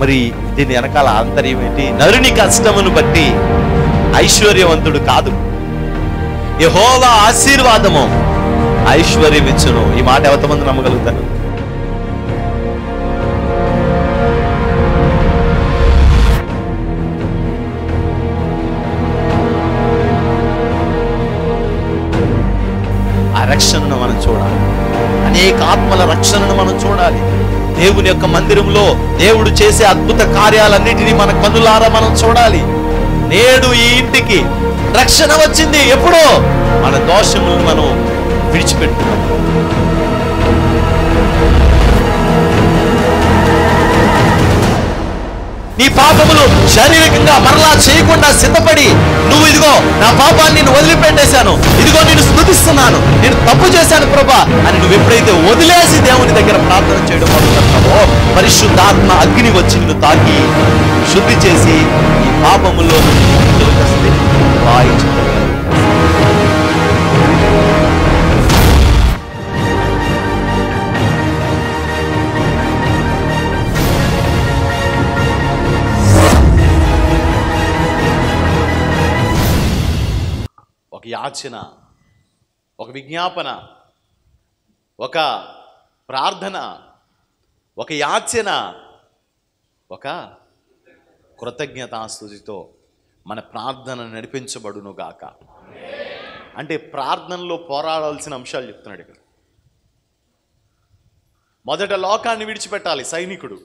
మరి దీని వెనకాల ఆంతర్యం ఏంటి? నరుని కష్టమును బట్టి ఐశ్వర్యవంతుడు కాదు, యెహోవా ఆశీర్వాదము ఐశ్వర్యం ఇచ్చును. ఈ మాట ఎంతమంది నమ్మగలుగుతారు? ఆ రక్షణను మనం చూడాలి, అనేక ఆత్మల రక్షణను మనం చూడాలి. దేవుని యొక్క మందిరంలో దేవుడు చేసే అద్భుత కార్యాలన్నిటినీ మన కన్నులారా మనం చూడాలి. నేడు ఈ ఇంటికి రక్షణ వచ్చింది. ఎప్పుడో మన దోషములను మనం విడిచిపెట్టుకున్నాం. నీ పాపములు శారీరకంగా మరలా చేయకుండా సిద్ధపడి, నువ్వు ఇదిగో నా పాపాన్ని నేను వదిలిపెట్టేశాను, ఇదిగో నేను స్తుతిస్తున్నాను, నేను తప్పు చేశాను ప్రభా అని నువ్వు ఎప్పుడైతే వదిలేసి దేవుని దగ్గర ప్రార్థన చేయడం మొదలుపెడతావో, పరిశుద్ధాత్మ అగ్ని వచ్చి నిన్ను తాకి శుద్ధి చేసి ఈ పాపములో ఒక యాచన, ఒక విజ్ఞాపన, ఒక ప్రార్థన, ఒక యాచన, ఒక కృతజ్ఞతాస్తుతితో మన ప్రార్థన నడిపించబడును గాక. అంటే ప్రార్థనలో పోరాడాల్సిన అంశాలు చెప్తున్నాడు ఇక్కడ. మొదట లోకాన్ని విడిచిపెట్టాలి సైనికుడు.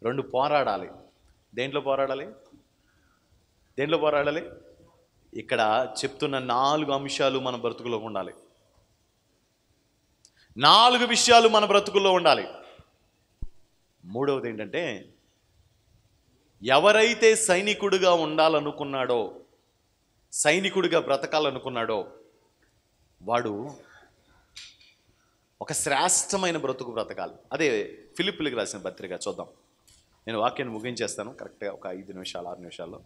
2 పోరాడాలి. దేంట్లో పోరాడాలి? దేంట్లో పోరాడాలి? ఇక్కడ చెప్తున్న 4 అంశాలు మన బ్రతుకులో ఉండాలి. 4 విషయాలు మన బ్రతుకుల్లో ఉండాలి. మూడవది ఏంటంటే, ఎవరైతే సైనికుడిగా ఉండాలనుకున్నాడో, సైనికుడిగా బ్రతకాలనుకున్నాడో, వాడు ఒక శ్రేష్టమైన బ్రతుకు బ్రతకాలి. అదే ఫిలిప్పీలకు రాసిన పత్రిక చూద్దాం. నేను వాక్యాన్ని ముగించేస్తాను కరెక్ట్గా ఒక 5 నిమిషాలు 6 నిమిషాల్లో.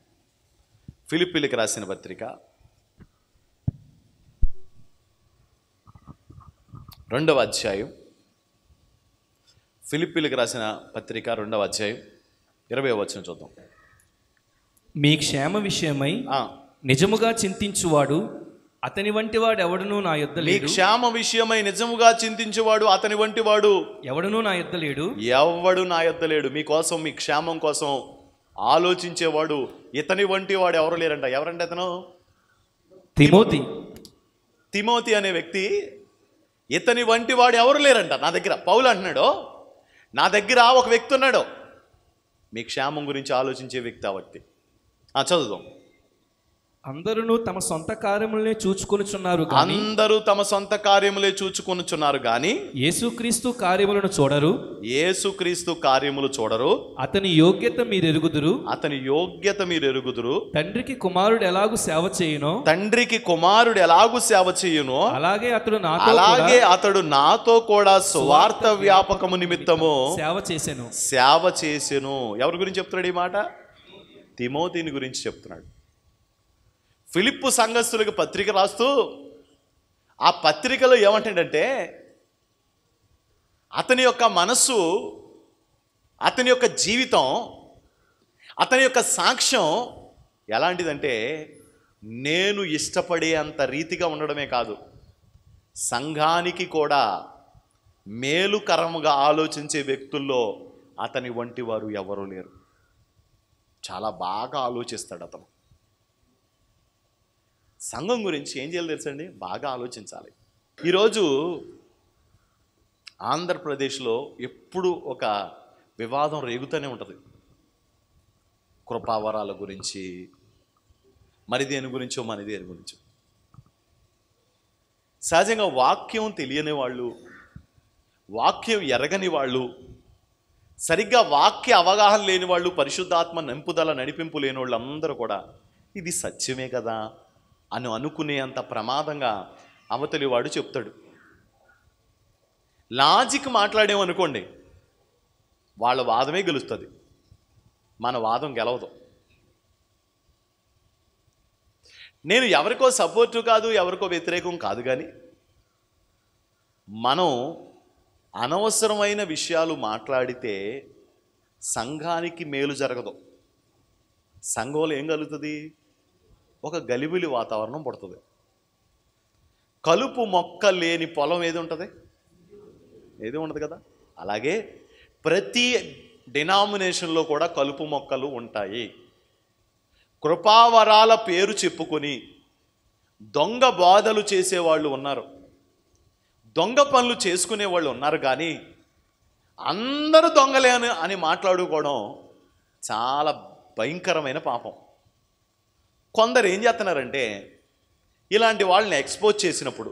ఫిలిప్పీలకు రాసిన పత్రిక 2వ అధ్యాయం. ఫిలిప్పీలకు రాసిన పత్రిక 2వ అధ్యాయం 20వ వచనం చూద్దాం. మీ క్షేమ విషయమై నిజముగా చింతించువాడు అతని వంటి వాడు ఎవడునూ నా యొద్ద లేడు. క్షేమ విషయమై నిజముగా చింతించేవాడు అతని వంటి వాడు ఎవడునూ నా యొద్ద లేడు. ఎవడు నా యొద్ద లేడు. మీకోసం, మీ క్షేమం కోసం ఆలోచించేవాడు ఇతని వంటి వాడు ఎవరు లేరంట. ఎవరంటే అతను? తిమోతి అనే వ్యక్తి. ఇతని వంటి వాడు ఎవరు లేరంట నా దగ్గర. పౌలు అంటున్నాడు, నా దగ్గర ఒక వ్యక్తి ఉన్నాడు, మీ క్షేమం గురించి ఆలోచించే వ్యక్తి. ఆ వ్యక్తి చదువుదాం. అందరూ తమ సొంత కార్యములనే చూచుకొనుచున్నారు. అందరూ తమ సొంత కార్యములే చూచుకొనుచున్నారు గాని యేసుక్రీస్తు కార్యములను చూడరు. యేసుక్రీస్తు కార్యములు చూడరు. అతని యోగ్యత మీరు ఎరుగుదురు. అతని యోగ్యత మీరు ఎరుగుదురు. తండ్రికి కుమారుడు ఎలాగూ సేవ చేయునో, తండ్రికి కుమారుడు ఎలాగూ సేవ చేయునో, అలాగే అతడు నాతో కూడా సువార్త వ్యాపకము నిమిత్తము సేవ చేసెను. ఎవరి గురించి చెప్తున్నాడు ఈ మాట? తిమోతిని గురించి చెప్తున్నాడు. ఫిలిప్పు సంఘస్థులకు పత్రిక రాస్తూ ఆ పత్రికలో ఏమంటాడంటే, అతని యొక్క మనస్సు, అతని యొక్క జీవితం, అతని యొక్క సాక్ష్యం ఎలాంటిదంటే, నేను ఇష్టపడే అంత రీతిగా ఉండడమే కాదు, సంఘానికి కూడా మేలుకరముగా ఆలోచించే వ్యక్తుల్లో అతని వంటి వారు ఎవరూ లేరు. చాలా బాగా ఆలోచిస్తాడు అతను. సంఘం గురించి ఏం చేయాలి తెలుసండి? బాగా ఆలోచించాలి. ఈరోజు ఆంధ్రప్రదేశ్లో ఎప్పుడు ఒక వివాదం రేగుతూనే ఉంటుంది. కృపావరాల గురించి, మరి దేని గురించో దేని గురించో. సహజంగా వాక్యం తెలియని వాళ్ళు, వాక్యం ఎరగని వాళ్ళు, సరిగ్గా వాక్య అవగాహన లేని వాళ్ళు, పరిశుద్ధాత్మ నింపుదల నడిపింపు లేని వాళ్ళు అందరూ కూడా ఇది సత్యమే కదా అని అనుకునే అంత ప్రమాదంగా అవతలి వాడు చెప్తాడు. లాజిక్ మాట్లాడేమనుకోండి, వాళ్ళ వాదమే గెలుస్తుంది, మన వాదం గెలవదు. నేను ఎవరికో సపోర్టు కాదు, ఎవరికో వ్యతిరేకం కాదు, కానీ మనం అనవసరమైన విషయాలు మాట్లాడితే సంఘానికి మేలు జరగదు. సంఘంలో ఏం కలుగుతుంది? ఒక గలిబిలి వాతావరణం పడుతుంది. కలుపు మొక్క లేని పొలం ఏది ఉంటుంది? ఏది ఉండదు కదా. అలాగే ప్రతి డినామినేషన్లో కూడా కలుపు మొక్కలు ఉంటాయి. కృపావరాల పేరు చెప్పుకొని దొంగ బాధలు చేసేవాళ్ళు ఉన్నారు, దొంగ పనులు చేసుకునే వాళ్ళు ఉన్నారు. కానీ అందరూ దొంగలే అని మాట్లాడుకోవడం చాలా భయంకరమైన పాపం. కొందరు ఏం చేస్తున్నారంటే ఇలాంటి వాళ్ళని ఎక్స్పోజ్ చేసినప్పుడు,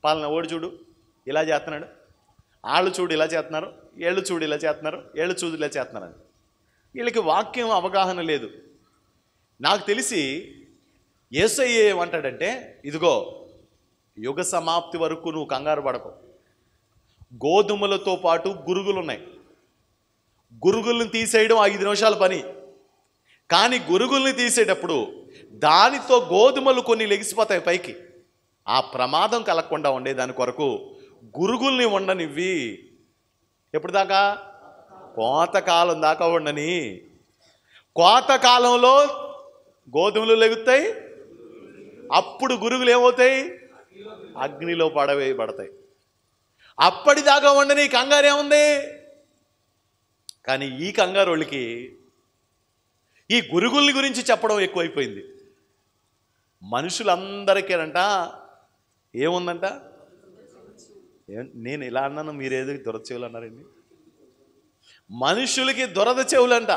పాలన ఓడి చూడు ఇలా చేస్తున్నాడు, వాళ్ళు చూడు ఇలా చేస్తున్నారు, ఏళ్ళు చూడు ఇలా చేస్తున్నారు, ఏళ్ళు చూడు ఇలా చేస్తున్నారు అని వీళ్ళకి వాక్యం అవగాహన లేదు. నాకు తెలిసి యేసయ్య ఏమంటాడంటే, ఇదిగో యుగ సమాప్తి వరకు నువ్వు కంగారు పడకు. గోధుమలతో పాటు గురుగులు ఉన్నాయి. గురుగుల్ని తీసేయడం 5 నిమిషాల పని. కానీ గురుగుల్ని తీసేటప్పుడు దానితో గోధుమలు కొన్ని లెగిసిపోతాయి పైకి. ఆ ప్రమాదం కలగకుండా ఉండే దాని కొరకు గురుగుల్ని ఉండనివ్వి. ఎప్పుడు దాకా? కోతకాలం దాకా ఉండని. కోతకాలంలో గోధుమలు లెగుతాయి, అప్పుడు గురుగులు ఏమవుతాయి? అగ్నిలో పడతాయి. అప్పటిదాకా ఉండని కంగారు ఏముంది? కానీ ఈ కంగారు వాళ్ళకి ఈ గురుగుల్ని గురించి చెప్పడం ఎక్కువైపోయింది. మనుషులందరికీనంట ఏముందంట? నేను ఇలా అన్నాను, మీరేదో దురద చెవులు అన్నారండి. మనుషులకి దురద చెవులంట.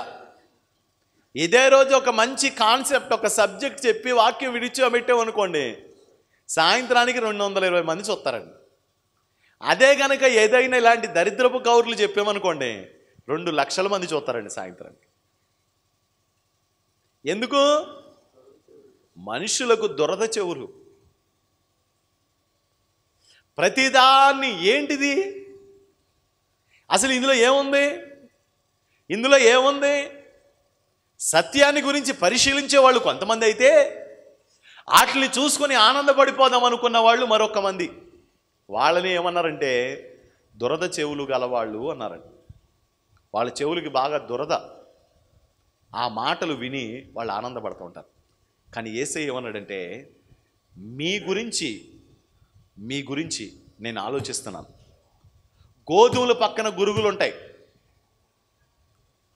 ఇదే రోజు ఒక మంచి కాన్సెప్ట్, ఒక సబ్జెక్ట్ చెప్పి వాక్యం విడిచిపెట్టామనుకోండి, సాయంత్రానికి 220 మంది చూస్తారండి. అదే కనుక ఏదైనా ఇలాంటి దరిద్రపు కౌరులు చెప్పామనుకోండి, 2 లక్షల మంది చూస్తారండి సాయంత్రానికి. ఎందుకు? మనుషులకు దురద చెవులు. ప్రతిదాన్ని ఏంటిది అసలు ఇందులో ఏముంది? ఇందులో ఏముంది? సత్యాన్ని గురించి పరిశీలించే వాళ్ళు కొంతమంది అయితే, వాటిని చూసుకొని ఆనందపడిపోదాం అనుకున్న వాళ్ళు మరొక మంది. వాళ్ళని ఏమన్నారంటే దురద చెవులు గలవాళ్ళు అన్నారండి. వాళ్ళ చెవులకి బాగా దురద. ఆ మాటలు విని వాళ్ళు ఆనందపడుతూ ఉంటారు. కానీ యేసయ్య ఏమన్నాడంటే, మీ గురించి నేను ఆలోచిస్తున్నాను. గోధుమల పక్కన గురుగులు ఉంటాయి.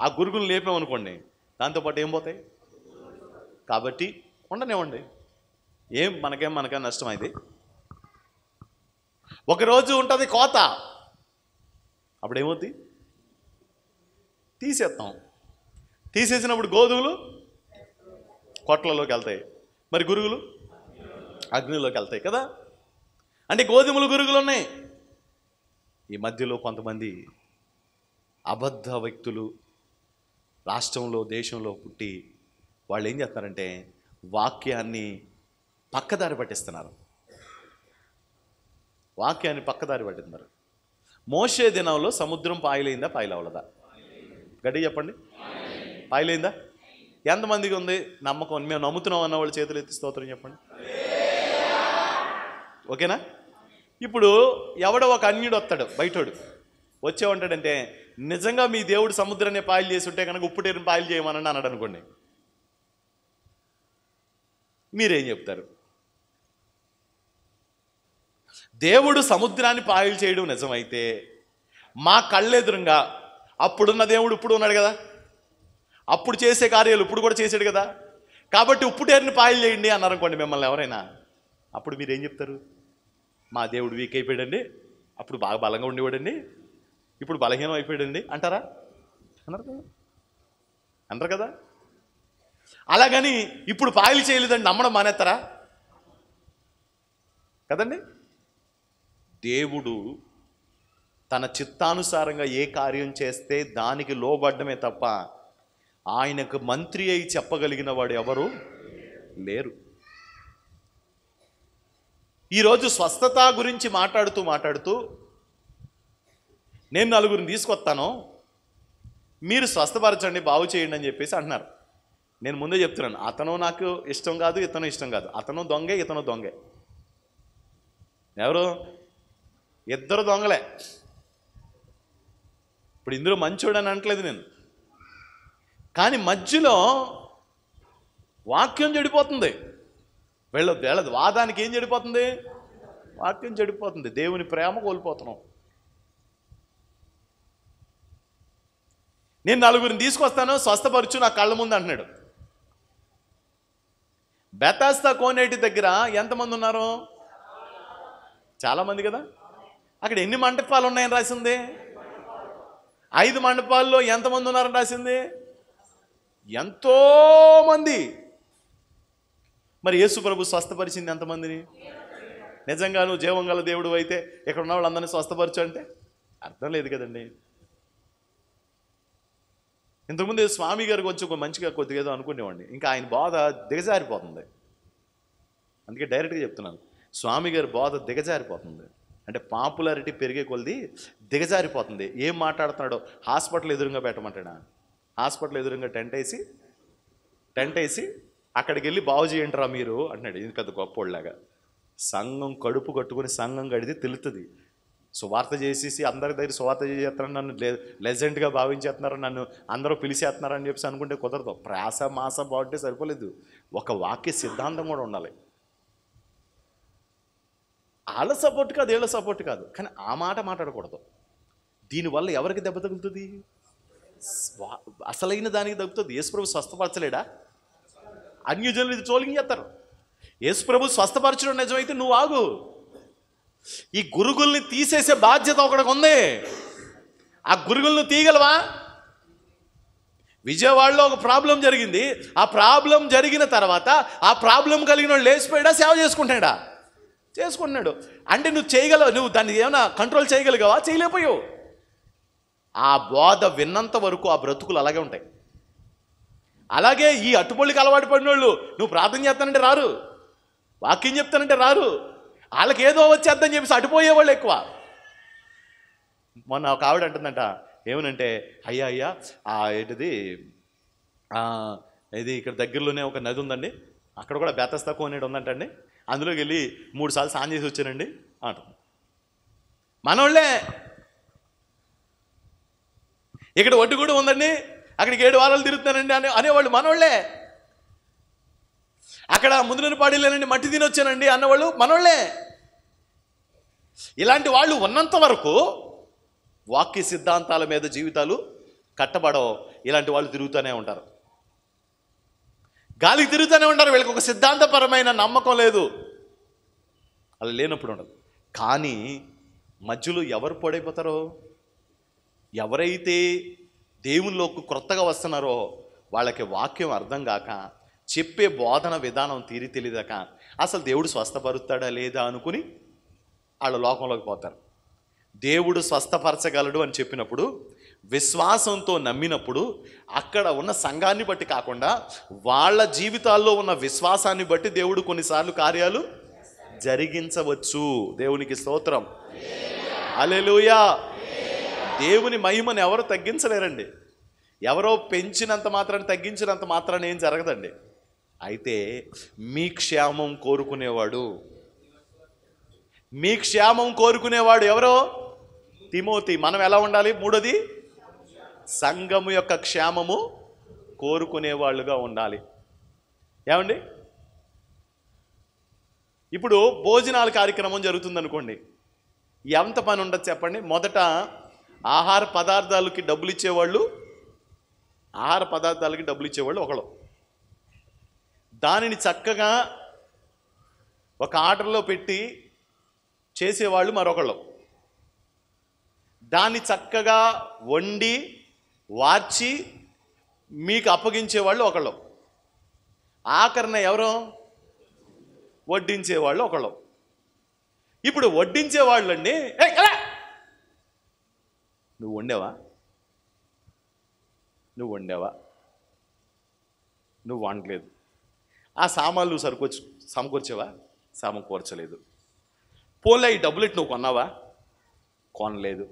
ఆ గురుగులు లేపామనుకోండి, దాంతోపాటు ఏం పోతాయి? కాబట్టి ఉండనివ్వండి, మనకేం నష్టం అయితే. ఒకరోజు ఉంటుంది కోత, అప్పుడు ఏమవుతుంది? తీసేస్తాం. తీసేసినప్పుడు గోధుమలు కొట్లలోకి వెళ్తాయి, మరి గురుగులు అగ్నిలోకి వెళ్తాయి కదా. అంటే గోధుమలు గురుగులు ఉన్నాయి. ఈ మధ్యలో కొంతమంది అబద్ధ వ్యక్తులు రాష్ట్రంలో దేశంలో పుట్టి వాళ్ళు ఏం చేస్తారంటే వాక్యాన్ని పక్కదారి పట్టిస్తున్నారు. మోషే దినంలో సముద్రం పాయలైందా? పాయలవలదా? గడ్డి చెప్పండి. పాయలైందా? ఎంతమందికి ఉంది నమ్మకం? మేము నమ్ముతున్నాం అన్న వాళ్ళు చేతులు ఎత్తి స్తోత్రం చెప్పండి. ఓకేనా? ఇప్పుడు ఎవడో ఒక అన్యుడు వస్తాడు, బయటోడు వచ్చేమంటాడంటే, నిజంగా మీ దేవుడు సముద్రాన్ని పాయలు చేసి ఉంటే కనుక ఉప్పుటేరుని పాయలు చేయమని అన్నాడు అనుకోండి, మీరేం చెప్తారు? దేవుడు సముద్రాన్ని పాయలు చేయడం నిజమైతే మా కళ్ళెదురుగా అప్పుడున్న దేవుడు ఇప్పుడు ఉన్నాడు కదా, అప్పుడు చేసే కార్యాలు ఇప్పుడు కూడా చేసాడు కదా, కాబట్టి ఉప్పుటేరుని పాయలు చేయండి అన్నారు అనుకోండి మిమ్మల్ని ఎవరైనా, అప్పుడు మీరేం చెప్తారు? మా దేవుడు వీక్ అయిపోయాడండి, అప్పుడు బాగా బలంగా ఉండేవాడండి, ఇప్పుడు బలహీనం అయిపోయాడండి అంటారా? అన్నారు కదా. అలాగని ఇప్పుడు పాయలు చేయలేదండి నమ్మడం మానేస్తారా? కదండి. దేవుడు తన చిత్తానుసారంగా ఏ కార్యం చేస్తే దానికి లోబడ్డమే తప్ప ఆయనకు మంత్రి అయి చెప్పగలిగిన వాడు ఎవరు లేరు. ఈరోజు స్వస్థత గురించి మాట్లాడుతూ నేను నలుగురిని తీసుకొస్తాను, మీరు స్వస్థపరచండి, బాగు చేయండి అని చెప్పేసి అంటున్నారు. నేను ముందే చెప్తున్నాను, అతను నాకు ఇష్టం కాదు, ఇతను ఇష్టం కాదు. అతను దొంగే, ఇతను దొంగే. ఎవరు? ఇద్దరు దొంగలే. ఇప్పుడు ఇందులో మంచోడు అని అనట్లేదు నేను, కానీ మధ్యలో వాక్యం చెడిపోతుంది. వీళ్ళది వాదానికి ఏం చెడిపోతుంది? వాక్యం చెడిపోతుంది. దేవుని ప్రేమ కోల్పోతున్నాం. నేను నలుగురిని తీసుకొస్తాను, స్వస్థపరచు నా కళ్ళ ముందు అంటున్నాడు. బెతస్దా కోనేటి దగ్గర ఎంతమంది ఉన్నారు? చాలామంది కదా. అక్కడ ఎన్ని మంటపాలు ఉన్నాయని రాసింది? 5 మండపాల్లో ఎంతమంది ఉన్నారని రాసింది? ఎంతోమంది. మరి యేసు ప్రభు స్వస్థపరిచింది ఎంతమందిని? నిజంగా నువ్వు జీవం గల దేవుడు అయితే ఇక్కడ ఉన్న వాళ్ళందరినీ స్వస్థపరచు అంటే అర్థం లేదు కదండి. ఇంతకుముందు స్వామి గారికి వచ్చి ఒక మంచిగా కొద్దిగా ఏదో అనుకునేవాడిని, ఇంకా ఆయన బోధ దిగజారిపోతుంది. అందుకే డైరెక్ట్గా చెప్తున్నాను, స్వామి గారి బోధ దిగజారిపోతుంది. అంటే పాపులారిటీ పెరిగే కొలది దిగజారిపోతుంది. ఏం మాట్లాడుతున్నాడో హాస్పిటల్ ఎదురుగా పెట్టమంటాడా? హాస్పిటల్ ఎదురుగా టెంట్ వేసి అక్కడికి వెళ్ళి బాగు చేయండిరా మీరు అంటున్నాడు. ఇది పెద్ద గొప్పోళ్ళలాగా. సంఘం కడుపు కట్టుకుని సంఘం కడితే తెలుస్తుంది. సువార్త చేసేసి అందరి దగ్గర సువార్త చేసేస్తున్నారు, నన్ను లెజెండ్గా భావించేస్తున్నారు, నన్ను అందరూ పిలిచేస్తున్నారని చెప్పేసి అనుకుంటే కుదరదు. ప్రాస మాస బాగుంటే సరిపోలేదు, ఒక వాక్య సిద్ధాంతం కూడా ఉండాలి. వాళ్ళ సపోర్ట్ కాదు, వీళ్ళ సపోర్ట్ కాదు, కానీ ఆ మాట మాట్లాడకూడదు. దీనివల్ల ఎవరికి దెబ్బ తగులుతుంది? అసలైన దానికి తగ్గుతుంది. యేసుప్రభు స్వస్థపరచలేడా? అన్యజనులు ఇది ట్రోలింగ్ చేస్తారు. యేసుప్రభు స్వస్థపరచడం నిజమైతే నువ్వు ఆగు. ఈ గురుగుల్ని తీసేసే బాధ్యత ఒకడికి ఉంది. ఆ గురుగులను తీయగలవా? విజయవాడలో ఒక ప్రాబ్లం జరిగింది. ఆ ప్రాబ్లం జరిగిన తర్వాత ఆ ప్రాబ్లం కలిగిన వాళ్ళు లేచిపోయాడా, సేవ చేసుకుంటాడా? చేసుకుంటున్నాడు. అంటే నువ్వు చేయగలవు, నువ్వు దాన్ని ఏమైనా కంట్రోల్ చేయగలిగావా? చేయలేకపోయావు. ఆ బోధ విన్నంత వరకు ఆ బ్రతుకులు అలాగే ఉంటాయి. అలాగే ఈ అట్టుపొళ్ళకి అలవాటు పడిన వాళ్ళు నువ్వు ప్రార్థన చేస్తానంటే రారు, వాక్యం చెప్తానంటే రారు, వాళ్ళకి ఏదో వచ్చేద్దని చెప్పేసి అటుపోయేవాళ్ళు ఎక్కువ. మొన్న ఒక ఆవిడ అంటుందంట, ఏమనంటే అయ్యా ఏంటిది ఇది ఇక్కడ దగ్గరలోనే ఒక నది ఉందండి, అక్కడ కూడా బెతస్దా కోనేటి ఉందంటండి, అందులోకి వెళ్ళి 3 సార్లు స్నానం చేసి వచ్చానండి అంటుంది. మనోళ్ళే. ఇక్కడ ఒడ్డు కూడా ఉందండి, అక్కడికి 7 వారాలు తిరుగుతానండి అనేవాళ్ళు మనోళ్ళే. అక్కడ ముదిరినపాడిలేనండి మట్టి తిని వచ్చానండి అన్నవాళ్ళు మనోళ్ళే. ఇలాంటి వాళ్ళు ఉన్నంత వరకు వాక్య సిద్ధాంతాల మీద జీవితాలు కట్టబడవు. ఇలాంటి వాళ్ళు తిరుగుతూనే ఉంటారు, గాలికి తిరుగుతూనే ఉంటారు. వీళ్ళకి ఒక సిద్ధాంతపరమైన నమ్మకం లేదు, అలా లేనప్పుడు ఉండదు. కానీ మధ్యలో ఎవరు పాడైపోతారో, ఎవరైతే దేవునిలోకి క్రొత్తగా వస్తున్నారో వాళ్ళకి వాక్యం అర్థం కాక, చెప్పే బోధన విధానం తీరి తెలియదాక అసలు దేవుడు స్వస్థపరుస్తాడా లేదా అనుకుని వాళ్ళ లోకంలోకి పోతారు. దేవుడు స్వస్థపరచగలడు అని చెప్పినప్పుడు, విశ్వాసంతో నమ్మినప్పుడు, అక్కడ ఉన్న సంఘాన్ని బట్టి కాకుండా వాళ్ళ జీవితాల్లో ఉన్న విశ్వాసాన్ని బట్టి దేవుడు కొన్నిసార్లు కార్యాలు జరిగించవచ్చు. దేవునికి స్తోత్రం, హల్లెలూయా. దేవుని మహిమను ఎవరు తగ్గించలేరండి. ఎవరో పెంచినంత మాత్రాన్ని తగ్గించినంత మాత్రాన్ని ఏం జరగదండి. అయితే మీ క్షేమం కోరుకునేవాడు, మీ క్షేమం కోరుకునేవాడు ఎవరో? తిమోతి. మనం ఎలా ఉండాలి? 3వది, సంఘము యొక్క క్షేమము కోరుకునేవాళ్ళుగా ఉండాలి. ఏమండి, ఇప్పుడు భోజనాల కార్యక్రమం జరుగుతుంది అనుకోండి, ఎంత పని ఉండదు చెప్పండి. మొదట ఆహార పదార్థాలకి డబ్బులు ఇచ్చేవాళ్ళు ఒకళ్ళు, దానిని చక్కగా ఒక ఆర్డర్లో పెట్టి చేసేవాళ్ళు మరొకళ్ళు, దాన్ని చక్కగా వండి వార్చి మీకు అప్పగించేవాళ్ళు ఒకళ్ళు, ఆఖరణ ఎవరో వడ్డించేవాళ్ళు ఒకళ్ళు. ఇప్పుడు వడ్డించేవాళ్ళు అండి, నువ్వు వండావా, నువ్వు వండలేదు. ఆ సామాన్లు సమకూర్చావా, సమకూర్చలేదు. పోలే ఈ డబ్బులు నువ్వు కొన్నావా, కొనలేదు.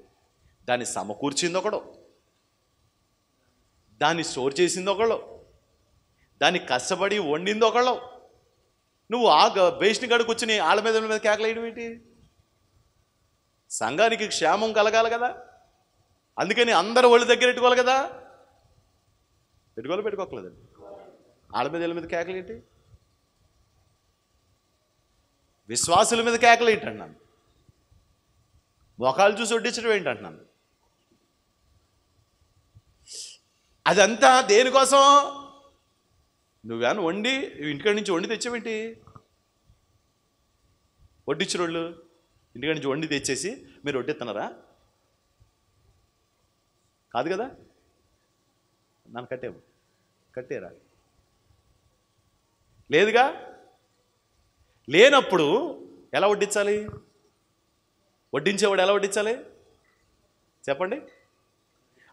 దాన్ని సమకూర్చింది ఒకడు, దాన్ని స్టోర్ చేసింది ఒకళ్ళు, దాన్ని కష్టపడి వండింది ఒకళ్ళు. నువ్వు ఆ బేస్ని గడు కూర్చుని వాళ్ళ మీద కేకలేయడం ఏంటి? సంఘానికి క్షేమం కలగాలి కదా. అందుకని అందరూ ఒళ్ళు దగ్గర పెట్టుకోవాలి కదా, పెట్టుకోకలేదండి. ఆళ్ళ మీద వీళ్ళ మీద కేకలు ఏంటి? విశ్వాసుల మీద కేకలు ఏంటి అంటున్నాను. మొఖాలు చూసి వడ్డించడం ఏంటి అంటున్నాను. అదంతా దేనికోసం? నువ్వేమన్నా వండి ఇంటికాడి నుంచి వండి తెచ్చావేంటి? వడ్డించిన వాళ్ళు ఇంటికాడి నుంచి వండి తెచ్చేసి మీరు వడ్డిస్తున్నారా? కాదు కదా. నన్ను కట్టేరా? లేదుగా. లేనప్పుడు ఎలా వడ్డించాలి? వడ్డించేవాడు ఎలా వడ్డించాలి చెప్పండి?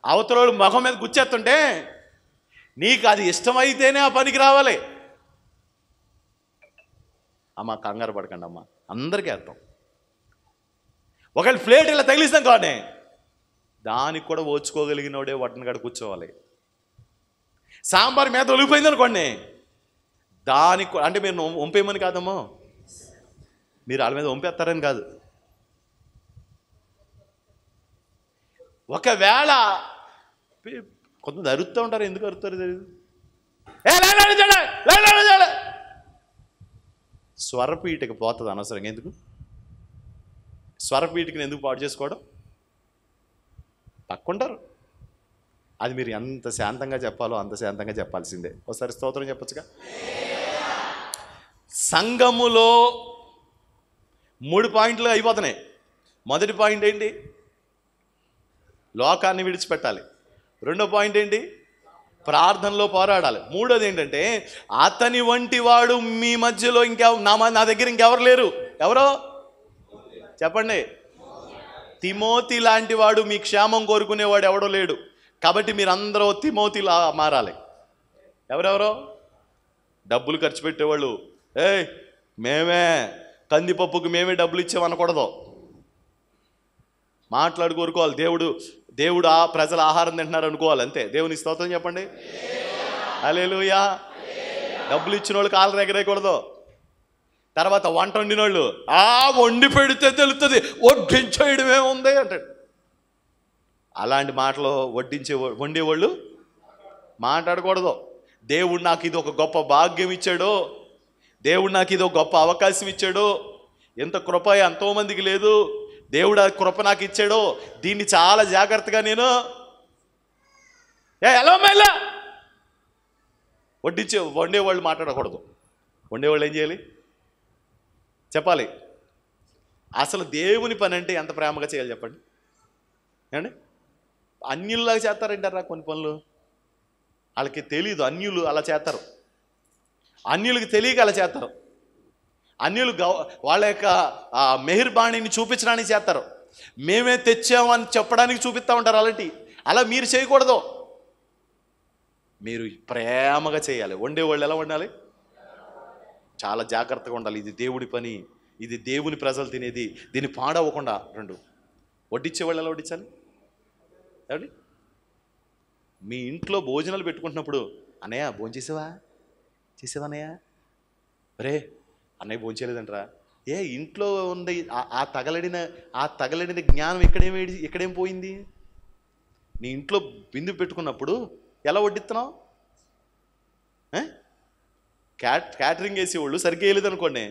అవతల మొహం మీద గుచ్చేస్తుంటే నీకు అది ఇష్టమైతేనే ఆ పనికి రావాలి. అమ్మ కంగారు పడకండి అమ్మ, అందరికీ అర్థం. ఒకవేళ ప్లేట్ ఇలా తగిలిస్తాం కానీ దానికి కూడా ఓచుకోగలిగినోడే వడ్డన కాడ కూర్చోవాలి. సాంబార్ మీద ఒలిగిపోయింది అనుకోండి, దానికి అంటే మీరు వంపేయమని కాదమ్మో, మీరు వాళ్ళ మీద వంపేస్తారని కాదు. ఒకవేళ కొంతమంది అరుస్తూ ఉంటారు, ఎందుకు అరుతారు తెలియదు. స్వరపీఠకి పోతుంది అనవసరంగా. ఎందుకు స్వరపీఠకి ఎందుకు పాడు చేసుకోవడం? పక్కుంటారు. అది మీరు ఎంత శాంతంగా చెప్పాలో అంత శాంతంగా చెప్పాల్సిందే. ఒకసారి స్తోత్రం చెప్పొచ్చుగా. సంఘములో 3 పాయింట్లు అయిపోతున్నాయి. మొదటి పాయింట్ ఏంటి? లోకాన్ని విడిచిపెట్టాలి. రెండో పాయింట్ ఏంటి? ప్రార్థనలో పోరాడాలి. మూడోది ఏంటంటే అతని వంటి వాడు మీ మధ్యలో నా దగ్గర ఇంకెవరు లేరు. ఎవరో చెప్పండి. తిమోతి లాంటి వాడు, మీ క్షేమం కోరుకునేవాడు ఎవడో లేడు. కాబట్టి మీరందరూ తిమోతిలా మారాలి. ఎవరెవరో డబ్బులు ఖర్చు పెట్టేవాళ్ళు, మేమే కందిపప్పుకి మేమే డబ్బులు ఇచ్చామనకూడదు. మాట్లాడు కోరుకోవాలి. దేవుడు ఆ ప్రజల ఆహారం తింటున్నారు అనుకోవాలి, అంతే. దేవుని స్తోత్రం చెప్పండి. హల్లెలూయా. డబ్బులు ఇచ్చిన వాళ్ళు కాళ్ళ ఎగరేయకూడదు. తర్వాత వంట వండిన వాళ్ళు వండి పెడితే తెలుస్తుంది, వడ్డించేయడమే ఉంది అంటాడు. అలాంటి మాటలు వండేవాళ్ళు మాట్లాడకూడదు. దేవుడు నాకు ఇది ఒక గొప్ప భాగ్యం ఇచ్చాడు, దేవుడు నాకు ఇది ఒక గొప్ప అవకాశం ఇచ్చాడు, ఎంత కృప ఎంతోమందికి లేదు, దేవుడు ఆ కృప నాకు ఇచ్చాడు, దీన్ని చాలా జాగ్రత్తగా నేను ఎలా మేలా వండేవాళ్ళు మాట్లాడకూడదు. వండేవాళ్ళు ఏం చేయాలి చెప్పాలి. అసలు దేవుని పని అంటే ఎంత ప్రేమగా చేయాలి చెప్పండి. ఏమండి అన్యుల్లాగా చేస్తారంటారా కొన్ని పనులు? వాళ్ళకి తెలీదు, అన్యులు అలా చేస్తారు. అన్యులకి తెలియక అలా చేస్తారు. అన్యులు వాళ్ళ యొక్క మెహర్బాణిని చూపించడానికి చేస్తారు. మేమే తెచ్చామని చెప్పడానికి చూపిస్తూ ఉంటారు. అలా మీరు చేయకూడదు. మీరు ప్రేమగా చేయాలి. వండేవాళ్ళు ఎలా వండాలి? చాలా జాగ్రత్తగా ఉండాలి. ఇది దేవుడి పని, ఇది దేవుని ప్రజలు తినేది, దీన్ని పాడవకుండా. రెండు వడ్డించేవాళ్ళు ఎలా వడ్డించాలి? ఏమండి మీ ఇంట్లో భోజనాలు పెట్టుకుంటున్నప్పుడు అన్నయ్య భోంచేసావా అన్నయ్య? రే అన్నయ్య భోంచేయలేదంటరా. ఇంట్లో ఉంది ఆ తగలడిన జ్ఞానం ఇక్కడేం పోయింది? నీ ఇంట్లో బిందు పెట్టుకున్నప్పుడు ఎలా వడ్డిస్తున్నావు? క్యాటరింగ్ వేసేవాళ్ళు సరిగ్గా వేయలేదు అనుకోండి,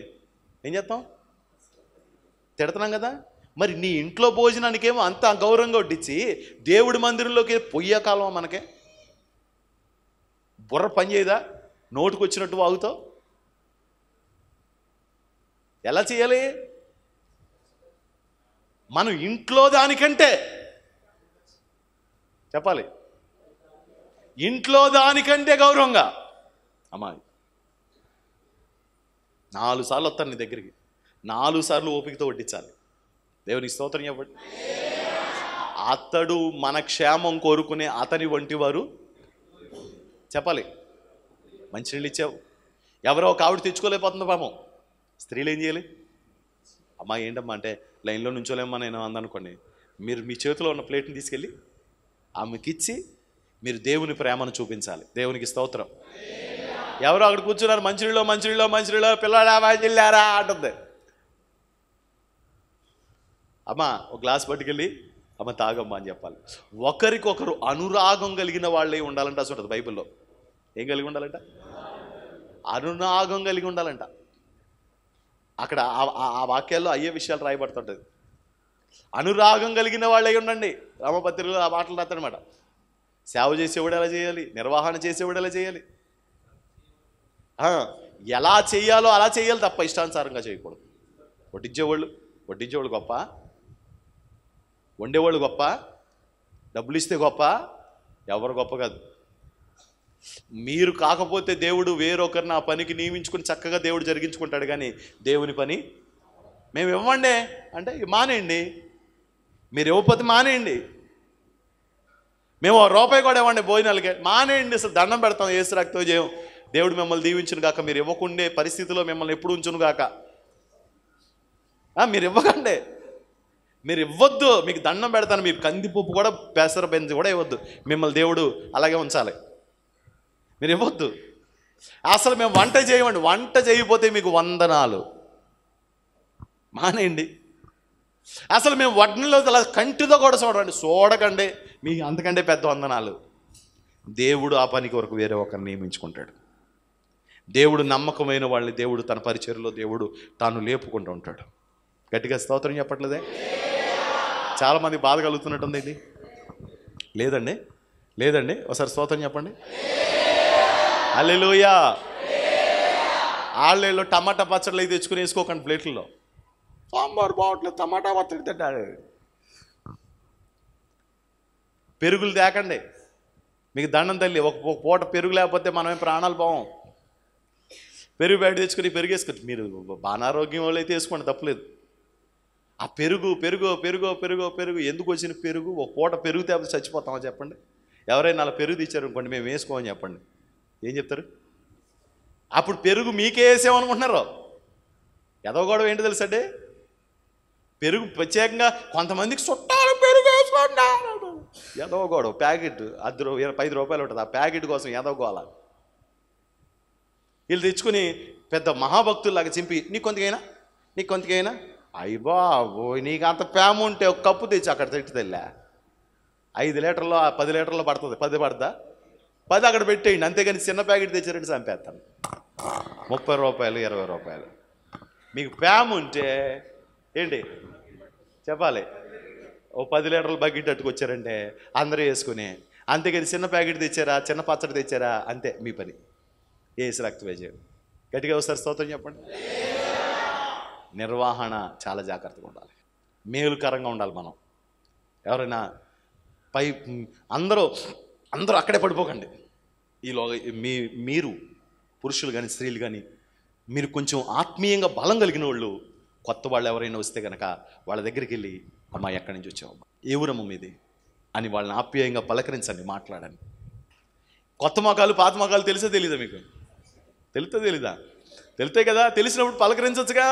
ఏం చేస్తాం? తిడుతున్నాం కదా. మరి నీ ఇంట్లో భోజనానికేమో అంత గౌరవంగా వడ్డించి దేవుడి మందిరంలోకి పొయ్యే కాలం మనకే బుర్ర పని చేయదా? నోటుకు వచ్చినట్టు వాగుతావు. ఎలా చేయాలి? మనం ఇంట్లో దానికంటే చెప్పాలి, ఇంట్లో దానికంటే గౌరవంగా. అమ్మాయి 4 సార్లు వస్తాను నీ దగ్గరికి, 4 సార్లు ఓపికతో వడ్డించాలి. దేవుని స్తోత్రం చెప్పండి. అతడు మన క్షేమం కోరుకునే అతని వంటి వారు చెప్పాలి. మంచినీళ్ళు ఇచ్చావు, ఎవరో ఒక ఆవిడ తెచ్చుకోలేకపోతుంది పాపం. స్త్రీలు ఏం చేయాలి? అమ్మా ఏంటమ్మా అంటే లైన్లో నుంచోలేమ్మా నేను అందనుకోండి, మీరు మీ చేతిలో ఉన్న ప్లేట్ని తీసుకెళ్ళి ఆమెకి ఇచ్చి మీరు దేవుని ప్రేమను చూపించాలి. దేవునికి స్తోత్రం. ఎవరో అక్కడ కూర్చున్నారు, మంచినీళ్ళు పిల్లడా మంచిళ్ళారా అంటుంది. అమ్మా ఒక గ్లాస్ పట్టుకెళ్ళి అమ్మ తాగమ్మా అని చెప్పాలి. ఒకరికొకరు అనురాగం కలిగిన వాళ్ళే ఉండాలంట. అసలు బైబిల్లో ఏం కలిగి ఉండాలంట? అనురాగం కలిగి ఉండాలంట. అక్కడ ఆ వాక్యాల్లో అయ్యే విషయాలు రాయబడుతుంటుంది. అనురాగం కలిగిన వాళ్ళే ఉండండి. రామపత్రికలో ఆ మాటలు రాస్తాడనమాట. సేవ చేసేవాడు ఎలా చేయాలి, నిర్వహణ చేసేవాడు ఎలా చేయాలి, ఎలా చేయాలో అలా చేయాలి తప్ప ఇష్టానుసారంగా చేయకూడదు. వడ్డించేవాళ్ళు గొప్ప, వండేవాళ్ళు గొప్ప, డబ్బులు ఇస్తే గొప్ప, ఎవరు గొప్ప కాదు. మీరు కాకపోతే దేవుడు వేరొకరిని ఆ పనికి నియమించుకుని చక్కగా దేవుడు జరిగించుకుంటాడు. కానీ దేవుని పని మేము ఇవ్వండి అంటే మానేయండి, మీరు ఇవ్వకపోతే మానేయండి. మేము రూపాయి కూడా ఇవ్వండి భోజనాలకే, మానేయండి. అసలు దండం పెడతాం యేసు రక్తం చేయం. దేవుడు మిమ్మల్ని దీవించును గాక. మీరు ఇవ్వకుండే పరిస్థితిలో మిమ్మల్ని ఎప్పుడు ఉంచును గాక. మీరు ఇవ్వకండి, మీరు ఇవ్వద్దు. మీకు దండం పెడతాను. మీరు కందిపప్పు కూడా పెసర బెంజి కూడా ఇవ్వద్దు. మిమ్మల్ని దేవుడు అలాగే ఉంచాలి. మీరు ఇవ్వద్దు. అసలు మేము వంట చేయమండి, వంట చేయకపోతే మీకు వందనాలు, మానేయండి. అసలు మేము వడ్డనలో అలా కంటితో కూడా చూడకండి, మీకు అంతకంటే పెద్ద వందనాలు. దేవుడు ఆ పనికి వరకు వేరే ఒకరిని నియమించుకుంటాడు. దేవుడు నమ్మకమైన వాళ్ళని దేవుడు తన పరిచర్యలో దేవుడు తాను లేపుకుంటూ ఉంటాడు. గట్టిగా స్తోత్రం చెప్పట్లేదే? చాలామంది బాధ కలుగుతున్నట్టుంది. ఇది లేదండి ఒకసారి స్తోత్రం చెప్పండి. హల్లెలూయా. ఆళ్ళేళ్ళు టమాటా పచ్చళ్ళు అయితే తెచ్చుకుని వేసుకోకండి ప్లేట్లలో. సాంబార్ బావట్లేదు, టమాటా పచ్చడి తింటాడు. పెరుగులు తేకండి, మీకు దండం తల్లి. ఒక పూట పెరుగు లేకపోతే మనమే ప్రాణాలు పోవం. పెరుగు బయట తెచ్చుకుని పెరుగు వేసుకుని మీరు అనారోగ్యం వాళ్ళు అయితే వేసుకోండి, తప్పలేదు. ఆ పెరుగు పెరుగు పెరుగు పెరుగు పెరుగు ఎందుకు వచ్చిన పెరుగు? ఒక పూట పెరుగు తేకపోతే చచ్చిపోతామా చెప్పండి? ఎవరైనా అలా పెరుగు తెచ్చారు అనుకోండి, మేము వేసుకోమని చెప్పండి, ఏం చెప్తారు? అప్పుడు పెరుగు మీకే వేసామనుకుంటున్నారు. ఎదో గొడవ ఏంటి తెలుసండి? పెరుగు ప్రత్యేకంగా కొంతమందికి చుట్టాలు పెరుగు వేసుకోండి, ఏదో గొడవ. ప్యాకెట్ 5 రూపాయలు ఉంటుంది, ఆ ప్యాకెట్ కోసం ఏదో గోల. వీళ్ళు తెచ్చుకుని పెద్ద మహాభక్తుల్లాగా చింపి నీకు కొంతకైనా అయ్యి బాబు నీకు అంత ప్రేమ ఉంటే ఒక కప్పు తెచ్చి అక్కడ తెట్టి తెల్లా 5 లీటర్లో 10 లీటర్లో పడుతుంది. 10 పడతా, 10 అక్కడ పెట్టేయండి. అంతేగాని చిన్న ప్యాకెట్ తెచ్చారంటే చంపేస్తాను. 30 రూపాయలు 20 రూపాయలు. మీకు ప్రేమ ఉంటే ఏంటి చెప్పాలి? ఓ 10 లీటర్ల బకెట్ అట్టుకొచ్చారంటే అందరూ వేసుకుని, అంతేగాని చిన్న ప్యాకెట్ తెచ్చారా, చిన్న పచ్చడి తెచ్చారా, అంతే మీ పని. యేసు రక్తమే చేయం. గట్టిగా ఒకసారి స్తోత్రం చెప్పండి. నిర్వహణ చాలా జాగ్రత్తగా ఉండాలి, మేలుకరంగా ఉండాలి. మనం ఎవరైనా అందరూ అక్కడే పడిపోకండి. ఈలోగా మీరు పురుషులు కానీ స్త్రీలు కానీ మీరు కొంచెం ఆత్మీయంగా బలం కలిగిన వాళ్ళు, కొత్త వాళ్ళు ఎవరైనా వస్తే కనుక వాళ్ళ దగ్గరికి వెళ్ళి అమ్మా ఎక్కడి నుంచి వచ్చావమ్మా, ఏ ఊరమ్మ మీది అని వాళ్ళని ఆప్యాయంగా పలకరించండి, మాట్లాడండి. కొత్త మొఖాలు పాత మొఖాలు తెలిసే తెలీదా మీకు? తెలీదా? తెలుతాయి కదా. తెలిసినప్పుడు పలకరించవచ్చుగా,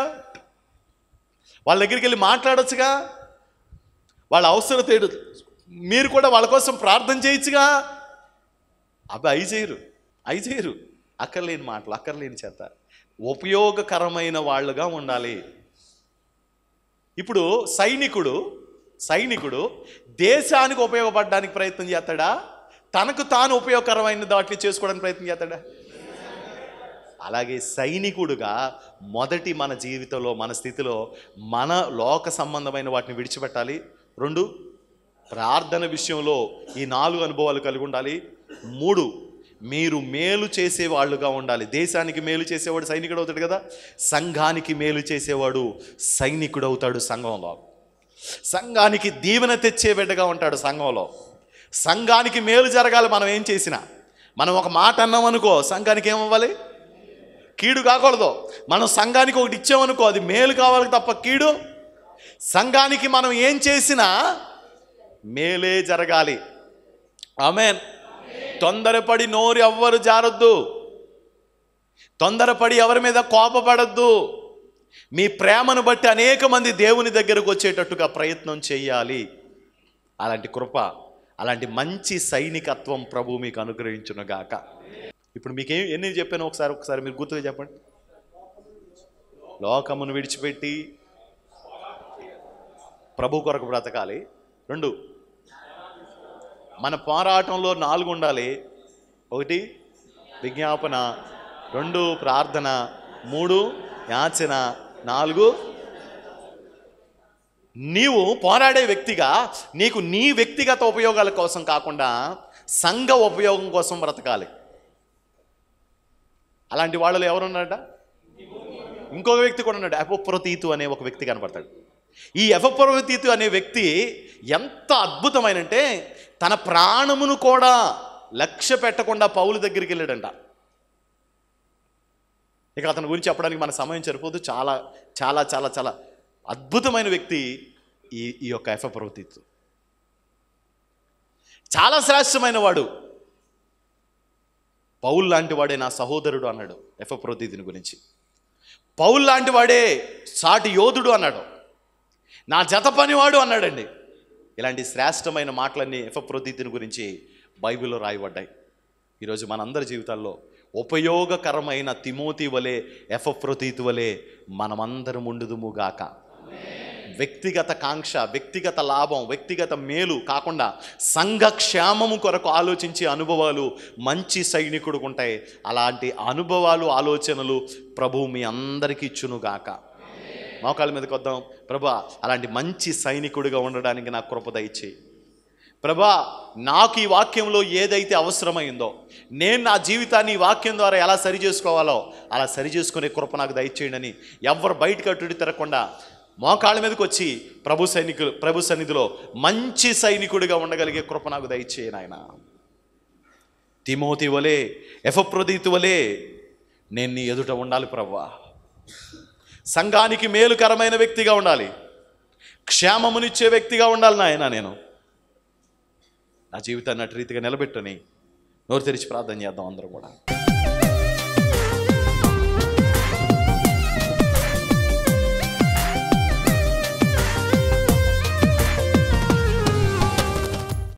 వాళ్ళ దగ్గరికి వెళ్ళి మాట్లాడొచ్చుగా, వాళ్ళ అవసరం తేడు మీరు కూడా వాళ్ళ కోసం ప్రార్థన చేయొచ్చుగా. అవి చేయరు. అక్కర్లేని మాటలు, అక్కర్లేని చేత ఉపయోగకరమైన వాళ్ళుగా ఉండాలి. ఇప్పుడు సైనికుడు దేశానికి ఉపయోగపడడానికి ప్రయత్నం చేస్తాడా, తనకు తాను ఉపయోగకరమైన వాటిని చేసుకోవడానికి ప్రయత్నం చేస్తాడా? అలాగే సైనికుడుగా మొదటి మన జీవితంలో మన స్థితిలో మన లోక సంబంధమైన వాటిని విడిచిపెట్టాలి. 2 ప్రార్థన విషయంలో ఈ 4 అనుభవాలు కలిగి ఉండాలి. 3 మీరు మేలు చేసేవాళ్ళుగా ఉండాలి. దేశానికి మేలు చేసేవాడు సైనికుడు అవుతాడు కదా, సంఘానికి మేలు చేసేవాడు సైనికుడు అవుతాడు. సంఘానికి దీవెన తెచ్చే బిడ్డగా ఉంటాడు. సంఘానికి మేలు జరగాలి. మనం ఏం చేసినా, మనం ఒక మాట అన్నాం అనుకో, సంఘానికి ఏమవ్వాలి? కీడు కాకూడదు. మనం సంఘానికి ఒకటి ఇచ్చామనుకో, అది మేలు కావాలి తప్ప కీడు. సంఘానికి మనం ఏం చేసినా మేలే జరగాలి. ఆమేన్. తొందరపడి నోరు ఎవ్వరు జారొద్దు, తొందరపడి ఎవరి మీద కోపపడద్దు. మీ ప్రేమను బట్టి అనేక మంది దేవుని దగ్గరకు వచ్చేటట్టుగా ప్రయత్నం చేయాలి. అలాంటి కృప, అలాంటి మంచి సైనికత్వం ప్రభు మీకు అనుగ్రహించునుగాక. ఇప్పుడు మీకు ఎన్ని చెప్పాను ఒకసారి మీరు గుర్తుగా చెప్పండి. లోకమును విడిచిపెట్టి ప్రభు కొరకు బ్రతకాలి. 2 మన పోరాటంలో 4 ఉండాలి. 1 విజ్ఞాపన, 2 ప్రార్థన, 3 యాచన, 4 నీవు పోరాడే వ్యక్తిగా నీకు నీ వ్యక్తిగత ఉపయోగాల కోసం కాకుండా సంఘ ఉపయోగం కోసం బ్రతకాలి. అలాంటి వాళ్ళు ఎవరున్నారట? ఇంకొక వ్యక్తి కూడా ఉన్నాడు, ఎపఫ్రోదీతు అనే ఒక వ్యక్తి కనపడతాడు. ఈ ఎపఫ్రోదీతు అనే వ్యక్తి ఎంత అద్భుతమైనంటే తన ప్రాణమును కూడా లక్ష్య పెట్టకుండా పౌలు దగ్గరికి వెళ్ళాడంట. ఇక అతని గురించి చెప్పడానికి మన సమయం సరిపోదు. చాలా చాలా చాలా చాలా అద్భుతమైన వ్యక్తి ఈ యొక్క ఎపఫ్రోదీతు. చాలా శ్రేష్టమైన వాడు. పౌలు లాంటి వాడే నా సహోదరుడు అన్నాడు ఎపఫ్రోదీతుని గురించి. పౌలు లాంటి వాడే సాటి యోధుడు అన్నాడు. నా జత పనివాడు అన్నాడండి. ఇలాంటి శ్రేష్టమైన మాటలన్నీ ఎపఫ్రోదీతుని గురించి బైబిల్లో రాయబడ్డాయి. ఈరోజు మనందరి జీవితాల్లో ఉపయోగకరమైన తిమోతి వలె, ఎపఫ్రోదీతు వలె మనమందరం ఉండుదుముగాక. వ్యక్తిగత కాంక్ష, వ్యక్తిగత లాభం, వ్యక్తిగత మేలు కాకుండా సంఘ క్షేమము కొరకు ఆలోచించే అనుభవాలు మంచి సైనికుడికి ఉంటాయి. అలాంటి అనుభవాలు, ఆలోచనలు ప్రభువు మీ అందరికీ ఇచ్చునుగాక. మోకాళ్ళ మీదకి వద్దాం. ప్రభా, అలాంటి మంచి సైనికుడిగా ఉండడానికి నాకు కృప దయచేయి. ప్రభా, నాకు ఈ వాక్యంలో ఏదైతే అవసరమైందో నేను నా జీవితాన్ని ఈ వాక్యం ద్వారా ఎలా సరి చేసుకోవాలో అలా సరి చేసుకునే కృప నాకు దయచేయండి అని ఎవరు బయటకు అట్టుడి తిరగకుండా మోకాళ్ళ మీదకి వచ్చి ప్రభు సన్నిధిలో మంచి సైనికుడిగా ఉండగలిగే కృప నాకు దయచేయి నాయన. తిమోతి వలె, ఎపఫ్రోదీతు వలె నేను నీ ఎదుట ఉండాలి ప్రభువా. సంఘానికి మేలుకరమైన వ్యక్తిగా ఉండాలి, క్షేమమునిచ్చే వ్యక్తిగా ఉండాలి నాయన. నేను నా జీవితాన్ని అటు రీతిగా నిలబెట్టని నోరు తెరిచి ప్రార్థన చేద్దాం అందరూ కూడా.